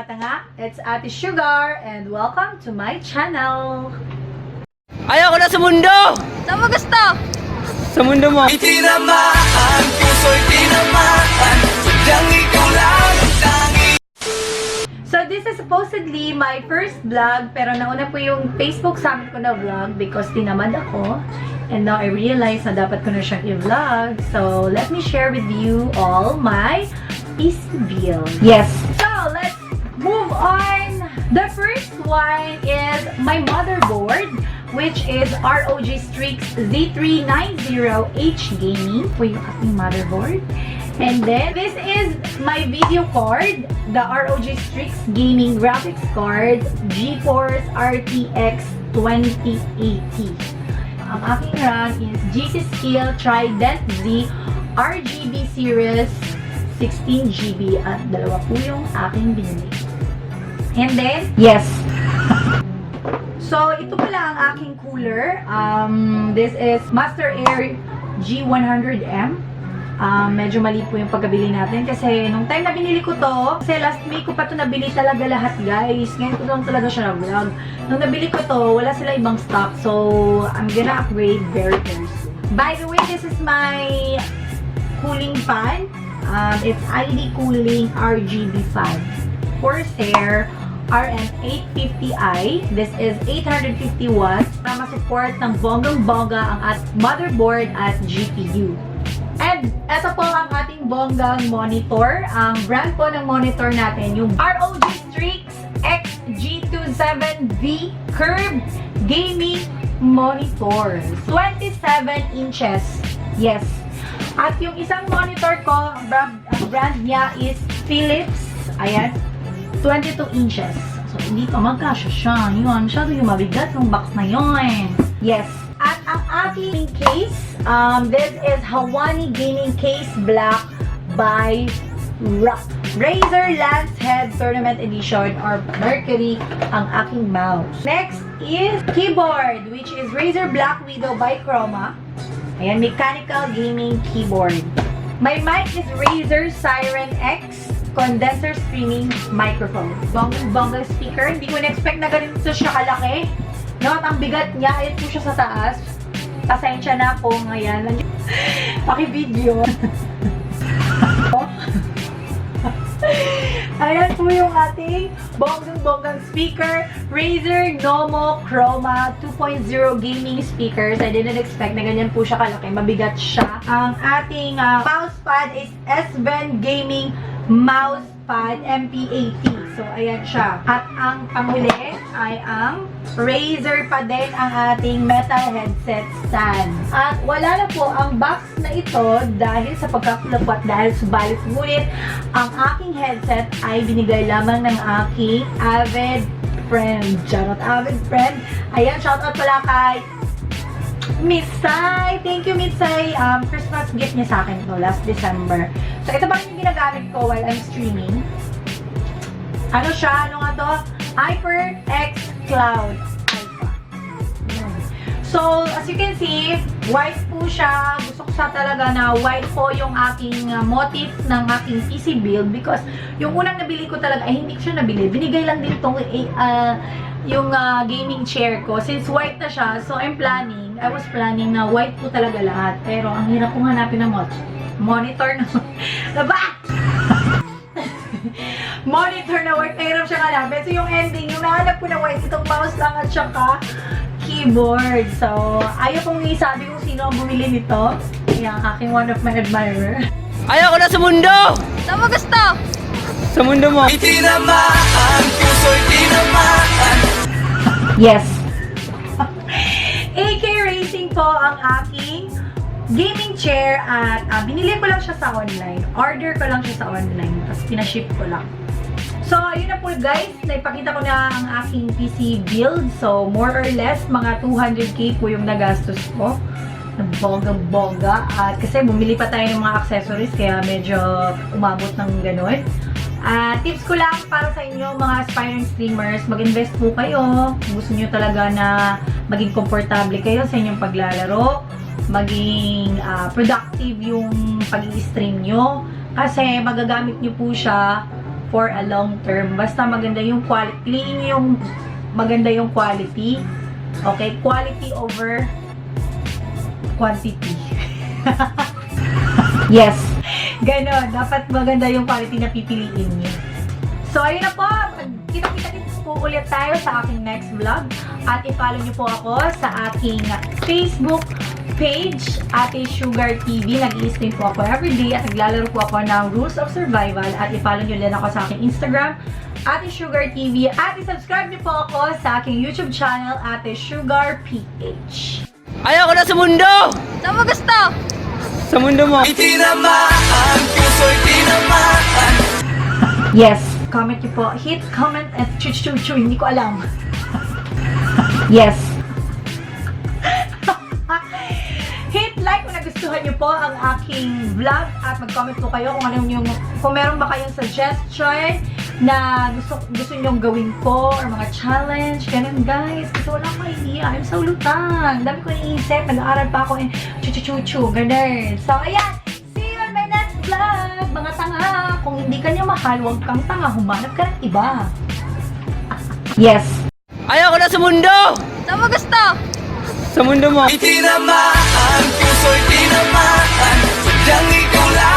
tanga, it's Ate Sugar and welcome to my channel. Ayaw ko na sa mundo! Saan mo gusto? Sa mundo mo. Itinamaan, puso'y tinamaan, sadyang ikaw lang ang tangi. So this is supposedly my first vlog, pero nauna po yung Facebook summit ko na vlog because tinamad ako. And now I realize na dapat ko na siyang i-vlog. So let me share with you all my PC build. Yes. So let's move on. The first one is my motherboard, which is ROG Strix Z390H Gaming po yung aking motherboard. And then, this is my video card, the ROG Strix Gaming Graphics Card, GeForce RTX 2080. Ang aking RAM is GT Skill Trident Z RGB Series 16GB at dalawa po yung aking binili. And then, yes. So, ito pala ang aking cooler. This is Master Air G100M. Medyo mali po yung pagkabili natin kasi nung time na binili ko to, kasi last May ko pa to nabili talaga lahat, guys. Ngayon ko lang talaga siya na-vlog. Nung nabili ko to, wala sila ibang stock. So, I'm gonna upgrade very soon. By the way, this is my cooling fan. It's ID Cooling RGB fan. Corsair RM850i. This is 850 watts para ma-support ng bonggang-bongga ang at motherboard at GPU. And ito po ang ating bonggang monitor. Ang brand po ng monitor natin, yung ROG Strix XG27V Curved Gaming Monitor. 27 inches. Yes. At yung isang monitor ko, brand niya is Philips. Ayan. 22 inches. So, hindi pa magkasya siya. Yun. Masyado yung mabigat yung box na yun. Yes. At ang aking case, this is Hawani Gaming Case Black by Razer Lancehead Tournament Edition or Mercury ang aking mouse. Next is keyboard, which is Razer Black Widow by Chroma. Ayan, mechanical gaming keyboard. My mic is Razer Siren X condenser streaming microphone. Bonggang speaker. Hindi ko na-expect na ganito siya kalaki. No, at ang bigat niya, ayun po siya sa taas. Pasensya na po ngayon. Paki-video. Ayan po yung ating bonggang speaker. Razer Nomo Chroma 2.0 gaming speakers. I didn't expect na ganyan po siya kalaki. Mabigat siya. Ang ating mousepad is S-Ven Gaming Mousepad MP80. So, ayan siya. At ang panghuli ay ang Razer pa din ang ating metal headset stand. At wala na po ang box na ito dahil sa pagkakulapot dahil subalit. Ngunit ang aking headset ay binigay lamang ng aking avid friend. Charot, avid friend. Ayan, shoutout pala kay Miss Sai. Thank you, Miss Sai. Christmas gift niya sa akin to last December. So, ito ba yung ginagamit ko while I'm streaming? Ano siya? Ano nga to? HyperX Cloud Alpha. So, as you can see, white po siya. Gusto ko siya talaga na white po yung aking motif ng aking PC build because yung unang nabili ko talaga ay hindi ko siya nabili. Binigay lang din itong yung gaming chair ko. Since white na siya, so I was planning na white po talaga lahat. Pero ang hirap kong hanapin ng monitor na diba? Monitor na white, mahirap siyang hanapin. So yung ending, yung nahanap ko na white, itong mouse lang at saka keyboard. So, ayaw kong isabi kung sino ang bumili nito. Yung aking one of my admirer. Ayaw ko na sa mundo! Saan mo gusto? Sa mundo mo. Itinamaan, puso'y tinamaan. Yes. AK Racing po ang aking gaming chair at binili ko lang siya sa online. Order ko lang siya sa online. Tapos pinaship ko lang. So, yun na po guys. Naipakita ko na ang aking PC build. So, more or less, mga 200k po yung nagastos ko. Bongga-bongga. At kasi bumili pa tayo ng mga accessories kaya medyo umabot ng ganun. Tips ko lang para sa inyo mga aspiring streamers, mag-invest po kayo. Gusto nyo talaga na maging komportable kayo sa inyong paglalaro. Maging productive yung pag-i-stream nyo. Kasi magagamit nyo po siya for a long term. Basta maganda yung quality. Piliin nyo yung maganda yung quality. Okay? Quality over quantity. Yes. Ganon. Dapat maganda yung quality na pipiliin nyo. So, ayun na po. Kita-kita po ulit tayo sa aking next vlog. At i-follow nyo po ako sa aking Facebook page, Ate Sugar TV. Nag-i-stream po ako everyday at naglalaro po ako ng Rules of Survival. At i-follow nyo din ako sa aking Instagram, Ate Sugar TV. At i-subscribe nyo po ako sa aking YouTube channel, Ate Sugar PH. Ayoko na sa mundo! Saan mo gusto? Sa mundo mo. Itinamaan, puso'y tinamaan. Yes. Comment nyo po. Hit, comment, and chu-chu-chu. Hindi ko alam. Yes. Hit like kung nagustuhan nyo po ang aking vlog at mag-comment po kayo kung ano yung, kung meron ba kayong suggestion na gusto nyong gawin po or mga challenge. Ganun guys. Kasi wala akong idea. I'm so lutang. Dami ko iniisip. Nag-aaral pa ako and chu-chu-chu-chu. Ganun. So, ayan. See you on my next vlog. Mga tanga. Kung hindi ka niya mahal, huwag kang tanga. Humanap ka ng iba. Yes. Ayoko na sa mundo! Saan mo gusto? Sa mundo mo. Itinamaan, puso'y tinamaan. Sadyang ikaw lang